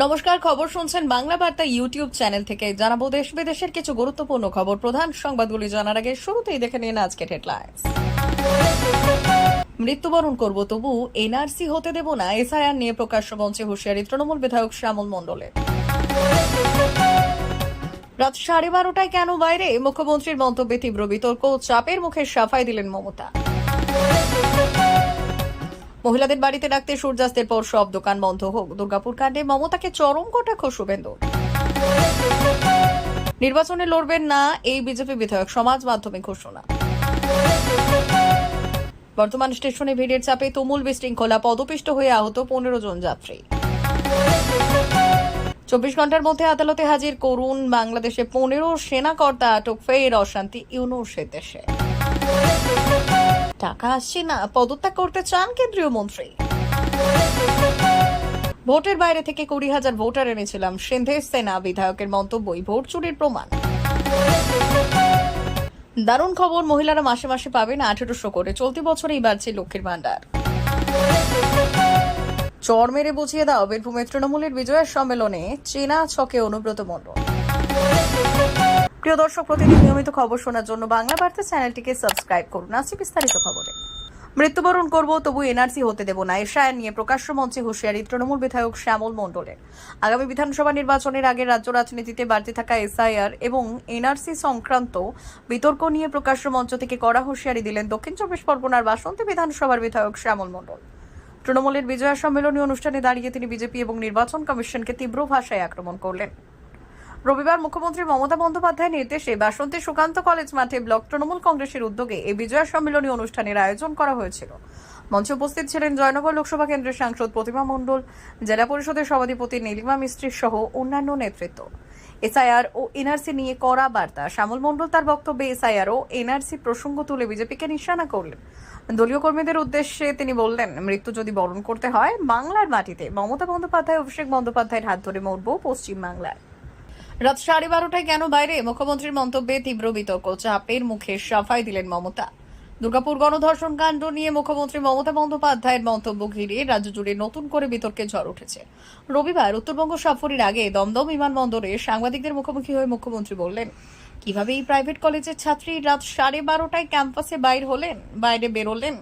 নমস্কার, খবর শুনছেন বাংলা বার্তা ইউটিউব চ্যানেল থেকে। জানাবো দেশ বিদেশের কিছু গুরুত্বপূর্ণ খবর। প্রধান সংবাদগুলি জানার আগে শুরুতেই দেখে নিন আজকের হেডলাইন্স। মৃত্যুবরণ করব তবু এনআরসি হতে দেব না, এসআইআর নিয়ে প্রকাশ্য মঞ্চে হুঁশিয়ারি তৃণমূল বিধায়ক শ্যামল মণ্ডলের। রাত 12:30টায় কেন বাইরে, মুখ্যমন্ত্রীর মন্তব্যে তীব্র বিতর্ক, চাপের মুখে সাফাই দিলেন মমতা। মহিলাদের বাড়িতে রাখতে সূর্যাস্তের পর সব দোকান বন্ধ হোক, দুর্গাপুর কাণ্ডে মমতাকে চরম কটাক্ষ শুভেন্দু। নির্বাচনে লড়বেন না এই বিজেপি বিধায়ক, সমাজ মাধ্যমে ঘোষণা। বর্তমান স্টেশনে ভিড়ের চাপে তুমুল বিশৃঙ্খলা, পদপিষ্ট হয়ে আহত 15 জন যাত্রী। 24 ঘন্টার মধ্যে আদালতে হাজির করুন, বাংলাদেশে 15 সেনাকর্তা আটক, ফের অশান্তি ইউনূসের দেশে। টাকা আসছে না, পদত্যাগ করতে চান কেন্দ্রীয় মন্ত্রী। ভোটের বাইরে থেকে 20,000 ভোটার এনেছিলাম, সিন্ধে সেনা বিধায়কের মন্তব্যই ভোট চুরির প্রমাণ। দারুণ খবর, মহিলারা মাসে মাসে পাবেন 1800 করে, চলতি বছরেই বাড়ছে লক্ষ্মীর ভান্ডার। চর মেরে বুঝিয়ে দাও, বীরভূমের তৃণমূলের বিজয়ের সম্মেলনে চেনা ছকে অনুব্রত মণ্ডল। প্রিয় দর্শক, প্রতিদিন নিয়মিত খবর শোনার জন্য বাংলা বার্তা চ্যানেলটিকে সাবস্ক্রাইব করুন। আসছি বিস্তারিত খবরে। মৃত্যুবরণ করব তবু এনআরসি হতে দেব না, এসআইআর নিয়ে প্রকাশ্য মঞ্চে হুঁশিয়ারি তৃণমূল বিধায়ক শ্যামল মণ্ডলের। আগামী বিধানসভা নির্বাচনের আগে রাজ্য রাজনীতিতে বাড়তে থাকা এসআইআর এবং এনআরসি সংক্রান্ত বিতর্ক নিয়ে প্রকাশ্য মঞ্চ থেকে কড়া হুঁশিয়ারি দিলেন দক্ষিণ 24 পরগনার বাসন্তী বিধানসভার বিধায়ক শ্যামল মণ্ডল। তৃণমূলের বিজয়া সম্মেলনী অনুষ্ঠানে দাঁড়িয়ে তিনি বিজেপি এবং নির্বাচন কমিশনকে তীব্র ভাষায় আক্রমণ করলেন। রবিবার মুখ্যমন্ত্রী মমতা বন্দ্যোপাধ্যায়ের নির্দেশে বাসন্তী সুকান্ত কলেজ মাঠে ব্লক তৃণমূল কংগ্রেসের উদ্যোগে এই বিজয়া সম্মেলনী অনুষ্ঠানের আয়োজন করা হয়েছিল। মঞ্চে উপস্থিত ছিলেন জয়নগর লোকসভা কেন্দ্রের সাংসদ প্রতিমা মণ্ডল, জেলা পরিষদের সভাধিপতি নীলিমা মিস্ত্রি সহ অন্যান্য নেতৃত্ব। এসআইআর ও এনআরসি নিয়ে কড়া বার্তা। শ্যামল মণ্ডল তার বক্তব্যে এসআইআর ও এনআরসি প্রসঙ্গ তুলে বিজেপিকে নিশানা করলেন। দলীয় কর্মীদের উদ্দেশ্যে তিনি বললেন, মৃত্যু যদি বরণ করতে হয় বাংলার মাটিতে, মমতা বন্দ্যোপাধ্যায় অভিষেক বন্দ্যোপাধ্যায়ের হাত ধরে মরব পশ্চিম বাংলায়। রাত 12:30টায় কেন বাইরে, মুখ্যমন্ত্রীর মন্তব্যে তীব্র বিতর্ক, চাপের মুখে সাফাই দিলেন মমতা। দুর্গাপুর গণধর্ষণ কাণ্ড নিয়ে মুখ্যমন্ত্রী মমতা বন্দ্যোপাধ্যায়ের মন্তব্য ঘিরে রাজ্য জুড়ে নতুন করে বিতর্কে ঝড় উঠেছে। রবিবার উত্তরবঙ্গ সফরের আগে দমদম বিমানবন্দরে সাংবাদিকদের মুখোমুখি হয়ে মুখ্যমন্ত্রী বললেন, কিভাবে এই প্রাইভেট কলেজের ছাত্রী রাত 12:30টায় ক্যাম্পাসে বাইরে বেরোলেন।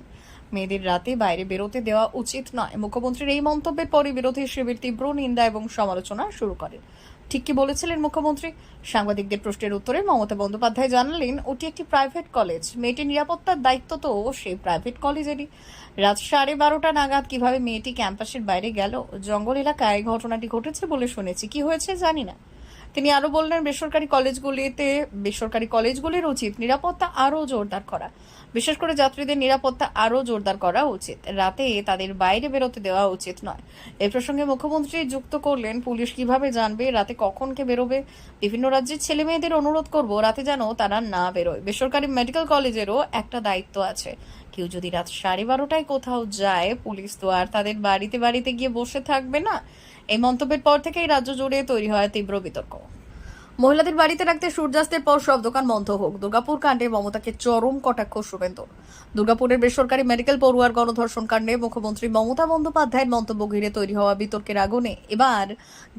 মেয়েদের রাতে বাইরে বেরোতে দেওয়া উচিত নয়। মুখ্যমন্ত্রীর এই মন্তব্যের পরই বিরোধী শিবির তীব্র নিন্দা এবং সমালোচনা শুরু করে। ঠিক কি বলেছিলেন মুখ্যমন্ত্রী? সাংবাদিকদের প্রশ্নের উত্তরে মমতা বন্দ্যোপাধ্যায় জানালেন, ওটি একটি প্রাইভেট কলেজ, মেয়েটির নিরাপত্তার দায়িত্ব তো সেই প্রাইভেট কলেজেরই। রাত 12:30টা নাগাদ কিভাবে মেয়েটি ক্যাম্পাসের বাইরে গেল? জঙ্গল এলাকায় ঘটনাটি ঘটেছে বলে শুনেছি, কি হয়েছে জানি না। তিনি আরো বললেন, বেসরকারি কলেজগুলির উচিত নিরাপত্তা আরো জোরদার করা, বিশেষ করে যাত্রীদের নিরাপত্তা আরো জোরদার করা উচিত। রাতে তাদের বাইরে বেরোতে দেওয়া উচিত নয়। এই প্রসঙ্গে মুখ্যমন্ত্রী যুক্ত করলেন, পুলিশ কিভাবে জানবে রাতে কখন কে বেরোবে? বিভিন্ন রাজ্যের ছেলে মেয়েদের অনুরোধ করব রাতে যেন তারা না বেরোয়। বেসরকারি মেডিকেল কলেজেরও একটা দায়িত্ব আছে। কেউ যদি রাত 12:30টায় কোথাও যায়, পুলিশ তো আর তাদের বাড়িতে বাড়িতে গিয়ে বসে থাকবে না। এই মন্তব্যের পর থেকেই রাজ্য জুড়ে তৈরি হয় তীব্র বিতর্ক। মহিলাদের বাড়িতে রাখতে সূর্যাস্তের পর সব দোকান বন্ধ হোক, দুর্গাপুর কাণ্ডে মমতাকে চরম কটাক্ষ শুভেন্দু। দুর্গাপুরের বেসরকারি মেডিকেল পড়ুয়ার গণধর্ষণ কাণ্ডে মুখ্যমন্ত্রী মমতা বন্দ্যোপাধ্যায়ের মন্তব্য ঘিরে তৈরি হওয়া বিতর্কের আগুনে এবার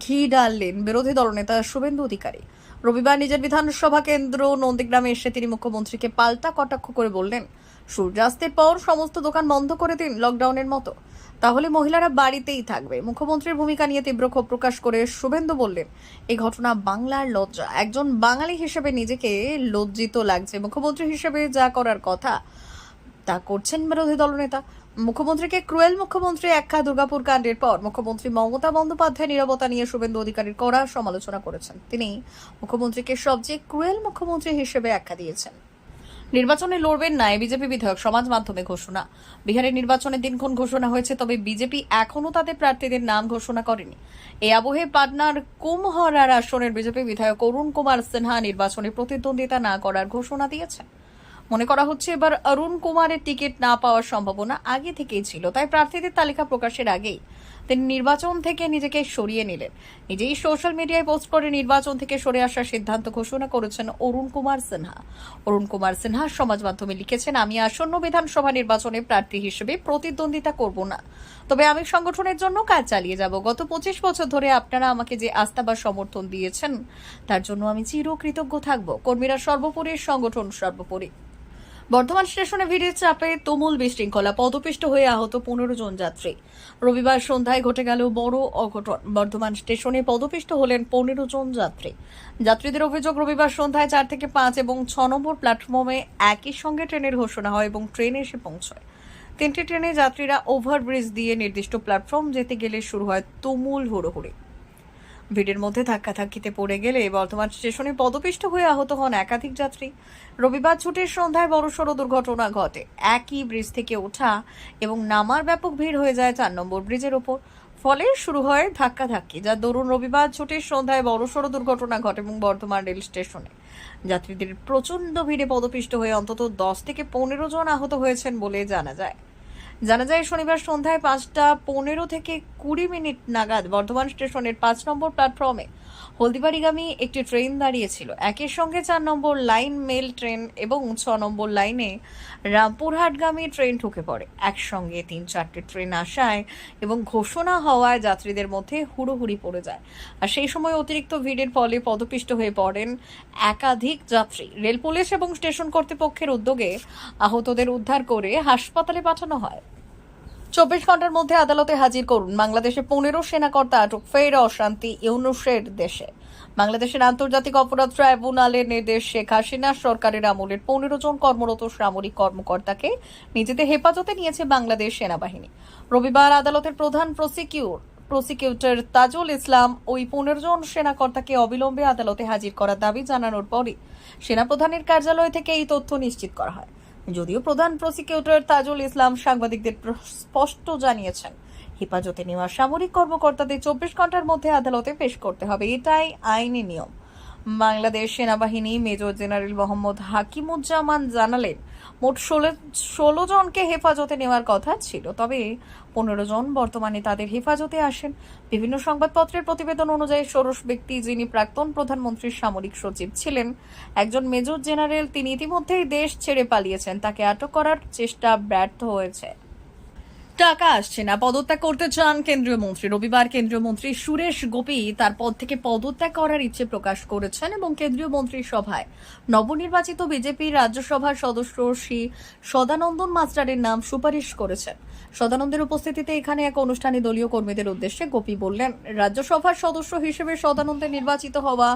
ঘি ঢাললেন বিরোধী দলনেতা শুভেন্দু অধিকারী। রবিবার নিজের বিধানসভা কেন্দ্র নন্দীগ্রামে এসে তিনি মুখ্যমন্ত্রীকে পাল্টা কটাক্ষ করে বললেন, সূর্যাস্তের পর সমস্ত দোকান বন্ধ করে দিন লকডাউনের মতো, তাহলে মহিলারা বাড়িতেই থাকবে। মুখ্যমন্ত্রীর ভূমিকা নিয়ে তীব্র ক্ষোভ প্রকাশ করে শুভেন্দু বললেন, এই ঘটনা বাংলার লজ্জা। একজন বাঙালি হিসেবে নিজেকে লজ্জিত লাগছে। মুখ্যমন্ত্রী হিসেবে যা করার কথা তা করছেন বিরোধী দলনেতা। মুখ্যমন্ত্রীকে ক্রুয়েল মুখ্যমন্ত্রী আখ্যা। দুর্গাপুর কাণ্ডের পর মুখ্যমন্ত্রী মমতা বন্দ্যোপাধ্যায় নীরবতা নিয়ে শুভেন্দু অধিকারীর কড়া সমালোচনা করেছেন। তিনি মুখ্যমন্ত্রীকে সবচেয়ে ক্রুয়েল মুখ্যমন্ত্রী হিসেবে আখ্যা দিয়েছেন। নির্বাচনে লড়বেন না বিজেপি বিধায়ক, সমাজ মাধ্যমে ঘোষণা। বিহারের নির্বাচনের দিনক্ষণ ঘোষণা হয়েছে, তবে বিজেপি এখনও তাদের প্রার্থীদের নাম ঘোষণা করেনি। এই আবহে পাটনার কুমহরার আসনের বিজেপি বিধায়ক অরুণ কুমার সিনহা নির্বাচনে প্রতিদ্বন্দ্বিতা না করার ঘোষণা দিয়েছেন। মনে করা হচ্ছে এবার অরুণ কুমারের টিকিট না পাওয়ার সম্ভাবনা আগে থেকেই ছিল, তাই প্রার্থীদের তালিকা প্রকাশের আগেই তিনি নির্বাচন থেকে নিজেকে সরিয়ে নিলেন। নিজেই সোশ্যাল মিডিয়ায় পোস্ট করে নির্বাচন থেকে সরে আসার সিদ্ধান্ত ঘোষণা করেছেন অরুণ কুমার সিনহা। অরুণ কুমার সিনহা সমাজ মাধ্যমে লিখেছেন, আমি আসন্ন বিধানসভা নির্বাচনে প্রার্থী হিসেবে প্রতিদ্বন্দ্বিতা করব না, তবে আমি সংগঠনের জন্য কাজ চালিয়ে যাব। গত 25 বছর ধরে আপনারা আমাকে যে আস্থা বা সমর্থন দিয়েছেন তার জন্য আমি চিরকৃতজ্ঞ থাকব। কর্মীরা সর্বোপরি, সংগঠন সর্বোপরি। বর্ধমান স্টেশনে ভিড়ের চাপে তুমুল বিশৃঙ্খলা, পদপিষ্ট হয়ে আহত 15 জন যাত্রী। রবিবার সন্ধ্যায় ঘটে গেল বড় অঘটন। বর্ধমান স্টেশনে পদপিষ্ট হলেন 15 জন যাত্রী। যাত্রীদের অভিযোগ, রবিবার সন্ধ্যায় 4 থেকে 5 এবং 6 নম্বর প্ল্যাটফর্মে একই সঙ্গে ট্রেনের ঘোষণা হয় এবং ট্রেন এসে পৌঁছয়। 3টি ট্রেনে যাত্রীরা ওভারব্রিজ দিয়ে নির্দিষ্ট প্ল্যাটফর্ম যেতে গেলে শুরু হয় তুমুল হুড়োহুড়ি। ভিড়ের মধ্যে ধাক্কাধাক্কিতে পড়ে গেলে বর্ধমান স্টেশনে পদপিষ্ট হয়ে আহত হন একাধিক যাত্রী। রবিবার ছুটির সন্ধ্যায় বড়সড় দুর্ঘটনা ঘটে। একই ব্রিজ থেকে ওঠা এবং নামার ব্যাপক ভিড় হয়ে যায় 4 নম্বর ব্রিজের ওপর। ফলে শুরু হয় ধাক্কাধাক্কি, যার দরুন রবিবার ছুটির সন্ধ্যায় বড়সড় দুর্ঘটনা ঘটে এবং বর্ধমান রেল স্টেশনে যাত্রীদের প্রচণ্ড ভিড়ে পদপিষ্ট হয়ে অন্তত 10 থেকে 15 জন আহত হয়েছেন বলে জানা যায়। শনিবার সন্ধ্যায় 5:15 থেকে 20 মিনিট নাগাদ বর্ধমান স্টেশনের 5 নম্বর প্ল্যাটফর্মে হলদিবাড়িগামী একটি ট্রেন দাঁড়িয়েছিল। একই সঙ্গে 4 নম্বর লাইন মেল ট্রেন এবং 6 নম্বর লাইনে রামপুরহাটগামী ট্রেন ঢুকে পড়ে। একসঙ্গে 3-4টি ট্রেন আসায় এবং ঘোষণা হওয়ায় যাত্রীদের মধ্যে হুড়োহুড়ি পড়ে যায়। আর সেই সময় অতিরিক্ত ভিড়ের ফলে পদপিষ্ট হয়ে পড়েন একাধিক যাত্রী। রেল পুলিশ এবং স্টেশন কর্তৃপক্ষের উদ্যোগে আহতদের উদ্ধার করে হাসপাতালে পাঠানো হয়। 24 ঘন্টার মধ্যে আদালতে হাজির করুন। বাংলাদেশে 15 সেনাকর্তা আটক, ফের অশান্তি ইউনূসের দেশে। বাংলাদেশের আন্তর্জাতিক অপরাধ ট্রাইব্যুনালের নির্দেশ, শেখ হাসিনা সরকারের আমলের 15 জন কর্মরত সামরিক কর্মকর্তাকে নিজেদের হেফাজতে নিয়েছে বাংলাদেশ সেনাবাহিনী। রবিবার আদালতের প্রধান প্রসিকিউটর তাজুল ইসলাম ওই 15 জন সেনাকর্তাকে অবিলম্বে আদালতে হাজির করার দাবি জানানোর পরই সেনাপ্রধানের কার্যালয় থেকে এই তথ্য নিশ্চিত করা হয়। যদিও প্রধান প্রসিকিউটর তাজুল ইসলাম সাংবাদিকদের স্পষ্ট জানিয়েছেন, হেফাজতে নেওয়া সামরিক কর্মকর্তাদের 24 ঘন্টার মধ্যে আদালতে পেশ করতে হবে, এটাই আইনি নিয়ম। বাংলাদেশ সেনাবাহিনী মেজর জেনারেল মোহাম্মদ হাকিমুজ্জামান জানালেন, মোট 16 জনকে হেফাজতে নেওয়ার কথা ছিল, তবে 15 জন বর্তমানে তাদের হেফাজতে আসেন। বিভিন্ন সংবাদপত্রের প্রতিবেদন অনুযায়ী ষোড়শ ব্যক্তি, যিনি প্রাক্তন প্রধানমন্ত্রীর সামরিক সচিব ছিলেন, একজন মেজর জেনারেল, তিনি ইতিমধ্যেই দেশ ছেড়ে পালিয়েছেন। তাকে আটক করার চেষ্টা ব্যর্থ হয়েছে। টাকা আসছে না, পদত্যাগ করতে চান কেন্দ্রীয় মন্ত্রী। রবিবার কেন্দ্রীয় মন্ত্রী সুরেশ গোপী তার পদ থেকে পদত্যাগ করার ইচ্ছে প্রকাশ করেছেন এবং কেন্দ্রীয় মন্ত্রী সভায় নবনির্বাচিত বিজেপির রাজ্যসভার সদস্য শ্রী সদানন্দন মাস্টারের নাম সুপারিশ করেছেন। সদানন্দের উপস্থিতিতে এখানে এক অনুষ্ঠানে দলীয় কর্মীদের উদ্দেশ্যে গোপী বললেন, রাজ্যসভার সদস্য হিসেবে সদানন্দে নির্বাচিত হওয়া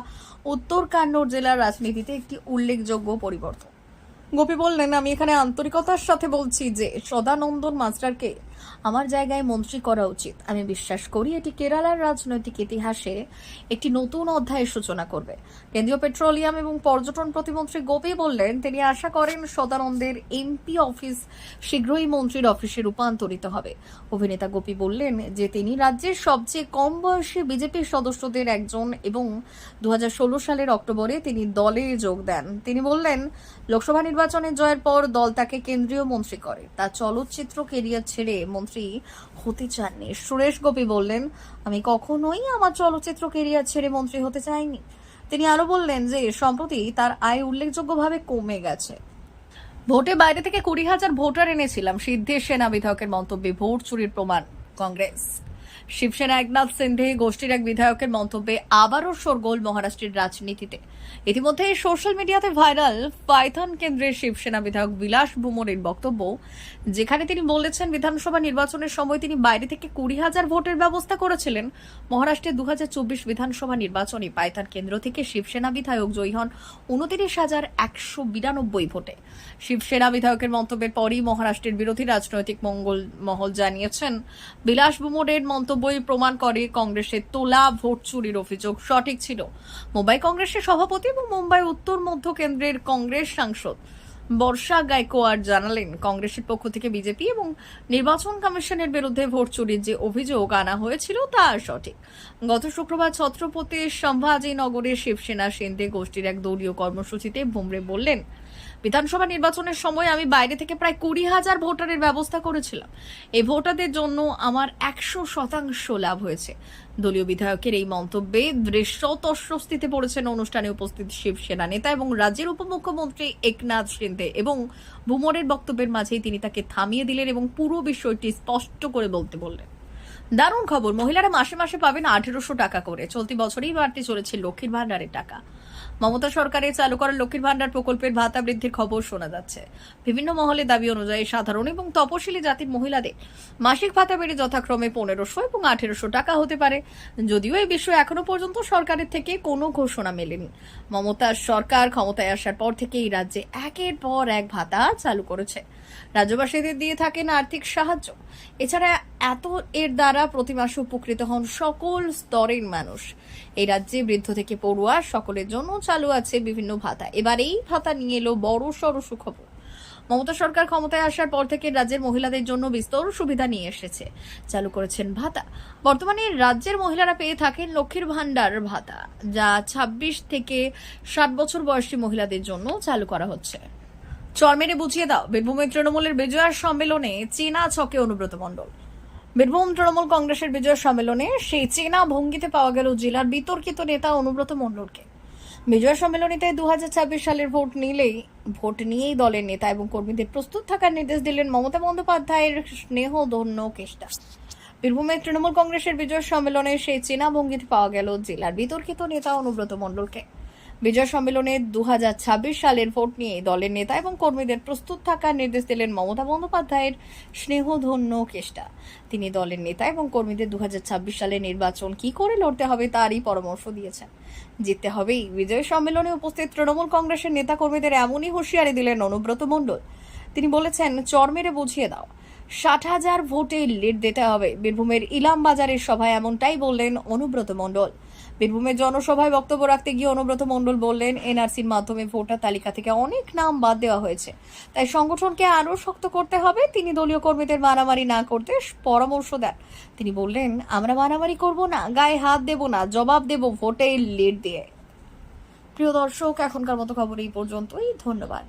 উত্তর কান্নড় জেলার রাজনীতিতে একটি উল্লেখযোগ্য পরিবর্তন। গোপী বললেন, আমি এখানে আন্তরিকতার সাথে বলছি যে সদানন্দন মাস্টারকে আমার জায়গায় মন্ত্রী করা উচিত। আমি বিশ্বাস করি এটি কেরালার রাজনৈতিক ইতিহাসে একটি নতুন অধ্যায়ের সূচনা করবে। কেন্দ্রীয় পেট্রোলিয়াম এবং পর্যটন প্রতিমন্ত্রী গোপী বললেন, তিনি আশা করেন সদানন্দের এমপি অফিস শীঘ্রই মন্ত্রীর অফিসে রূপান্তরিত হবে। অভিনেতা গোপী বললেন যে তিনি রাজ্যের সবচেয়ে কম বয়সী বিজেপির সদস্যদের একজন এবং 2016 সালের অক্টোবরে তিনি দলে যোগ দেন। তিনি বললেন, লোকসভা নির্বাচনে জয়ের পর দল তাকে কেন্দ্রীয় মন্ত্রী করে। তার চলচ্চিত্র কেরিয়ার ছেড়ে মন্ত্রী হতে চাননি। সুরেশ গোপী বললেন, আমি কখনোই আমার চলচ্চিত্র কেরিয়ার ছেড়ে মন্ত্রী হতে চাইনি। তিনি আরো বললেন যে সম্প্রতি তার আয় উল্লেখযোগ্যভাবে কমে গেছে। ভোটে বাইরে থেকে 20,000 ভোটার এনেছিলাম, সিদ্ধেশ সেনা বিধায়কের মন্তব্যে ভোট চুরির প্রমাণ কংগ্রেস। শিবসেনা একনাথ সিন্ধে গোষ্ঠীর এক বিধায়কের মন্তব্যে আবারও শোরগোল মহারাষ্ট্রের রাজনীতিতে। ইতিমধ্যে সোশ্যাল মিডিয়াতে ভাইরাল পাইথন কেন্দ্রের শিবসেনা বিধায়ক বিলাস ভুমরের বক্তব্য, যেখানে তিনি বলেছেন বিধানসভা নির্বাচনের সময় তিনি বাইরে থেকে 20,000 ভোটের ব্যবস্থা করেছিলেন। মহারাষ্ট্রের 2024 বিধানসভা নির্বাচনে পাইথন কেন্দ্র থেকে শিবসেনা বিধায়ক জয়ী হন 29,192 ভোটে। শিবসেনা বিধায়কের মন্তব্যের পরই মহারাষ্ট্রের বিরোধী রাজনৈতিক মহল জানিয়েছেন, বিলাস ভুমরের মন্তব্যই প্রমাণ করে কংগ্রেসের তোলা ভোট চুরির অভিযোগ সঠিক ছিল। মুম্বাই কংগ্রেসের সভাপতি এবং মুম্বাই উত্তর মধ্য কেন্দ্রের কংগ্রেস সাংসদ বর্ষা গায়কোয়াড় জানালেন, কংগ্রেসের পক্ষ থেকে বিজেপি এবং নির্বাচন কমিশনের বিরুদ্ধে ভোট চুরির যে অভিযোগ আনা হয়েছিল তা সঠিক। গত শুক্রবার ছত্রপতি সম্ভাজিনগরের শিবসেনা সিন্ধে গোষ্ঠীর এক দলীয় কর্মসূচিতে ভুমরে বললেন, বিধানসভা নির্বাচনের সময় আমি বাইরে থেকে প্রায় 20,000 ভোটারের ব্যবস্থা করেছিলাম। এই ভোটারদের জন্য আমার 100% লাভ হয়েছে। দলীয় বিধায়কের এই মন্তব্যে দৃশ্যত অস্বস্তিতে পড়েছেন অনুষ্ঠানে উপস্থিত শিবসেনা নেতা এবং রাজ্যের উপমুখ্যমন্ত্রী একনাথ শিন্দে এবং ভুমরের বক্তব্যের মাঝেই তিনি তাকে থামিয়ে দিলেন এবং পুরো বিষয়টি স্পষ্ট করে বললেন। দারুণ খবর, মহিলারা মাসে মাসে পাবেন 1800 টাকা করে। চলতি বছরেই বাড়তে চলেছে লক্ষ্মীর ভান্ডারের টাকা। মমতা সরকারের চালু করা লক্ষ্মীর ভান্ডার প্রকল্পের ভাতা বৃদ্ধির খবর শোনা যাচ্ছে। বিভিন্ন মহলে দাবি অনুযায়ী সাধারণ এবং তপশিলি জাতির মহিলাদের মাসিক ভাতা বেড়ে যথাক্রমে 1500 এবং 1800 টাকা হতে পারে। যদিও এই বিষয়ে এখনো পর্যন্ত সরকারের থেকে কোনো ঘোষণা মেলেনি। মমতার সরকার ক্ষমতায় আসার পর থেকে এই রাজ্যে একের পর এক ভাতা চালু করেছে। রাজ্যবাসীদের দিয়ে থাকেন আর্থিক সাহায্য। এছাড়া এর দ্বারা প্রতি মাসে উপকৃত হন সকল স্তরের মানুষ। এই রাজ্যে বৃদ্ধ থেকে পড়ুয়া সকলের জন্য চালু আছে বিভিন্ন ভাতা। এবার এই ভাতা নিয়ে এলো বড় সড় সুখবর। মমতা সরকার ক্ষমতায় আসার পর থেকে রাজ্যের মহিলাদের জন্য বিস্তর সুবিধা নিয়ে এসেছে, চালু করেছেন ভাতা। বর্তমানে রাজ্যের মহিলারা পেয়ে থাকেন লক্ষ্মীর ভান্ডার ভাতা, যা 26 থেকে 60 বছর বয়সী মহিলাদের জন্য চালু করা হচ্ছে। চর মেরে বুঝিয়ে দাও, বীরভূমের তৃণমূলের বিজয়া সম্মেলনে চেনা ছকে অনুব্রত মণ্ডল। বীরভূম তৃণমূল কংগ্রেসের বিজয় সম্মেলনে সেই চেনা ভঙ্গিতে পাওয়া গেল জেলার বিতর্কিত নেতা অনুব্রত মণ্ডলকে। বিজয় সম্মেলনীতে 2026 সালের ভোট নিয়েই দলের নেতা এবং কর্মীদের প্রস্তুত থাকার নির্দেশ দিলেন মমতা বন্দ্যোপাধ্যায়ের স্নেহধন্য কেষ্টা। বীরভূমের তৃণমূল কংগ্রেসের বিজয় সম্মেলনে সেই চেনা ভঙ্গিতে পাওয়া গেল জেলার বিতর্কিত নেতা অনুব্রত মণ্ডলকে। বিজয় সম্মেলনে 2026 সালের ভোট নিয়ে দলের নেতা এবং কর্মীদের প্রস্তুত থাকার নির্দেশ দিলেন মমতা বন্দ্যোপাধ্যায়ের স্নেহধন্য কেষ্টা। তিনি দলের নেতা এবং কর্মীদের 2026 সালের নির্বাচন কি করে লড়তে হবে তারই পরামর্শ দিয়েছেন। জিততে হবেই। বিজয় সম্মেলনে উপস্থিত তৃণমূল কংগ্রেসের নেতা কর্মীদের এমনই হুঁশিয়ারি দিলেন অনুব্রত মণ্ডল। তিনি বলেছেন, চর মেরে বুঝিয়ে দাও, 60,000 ভোটে লিড দিতে হবে। বীরভূমের ইলাম বাজারের সভায় এমনটাই বললেন অনুব্রত মণ্ডল। বীরভূমের জনসভায় বক্তব্য রাখতে গিয়ে অনুব্রত মণ্ডল বললেন, এনআরসির মাধ্যমে ভোটার তালিকা থেকে অনেক নাম বাদ দেওয়া হয়েছে, তাই সংগঠনকে আরো শক্ত করতে হবে। তিনি দলীয় কর্মীদের মারামারি না করতে পরামর্শ দেন। তিনি বললেন, আমরা মারামারি করব না, গায়ে হাত দেব না, জবাব দেব ভোটে লিড দিয়ে। প্রিয় দর্শক, এখনকার মতো খবর এই পর্যন্তই। ধন্যবাদ।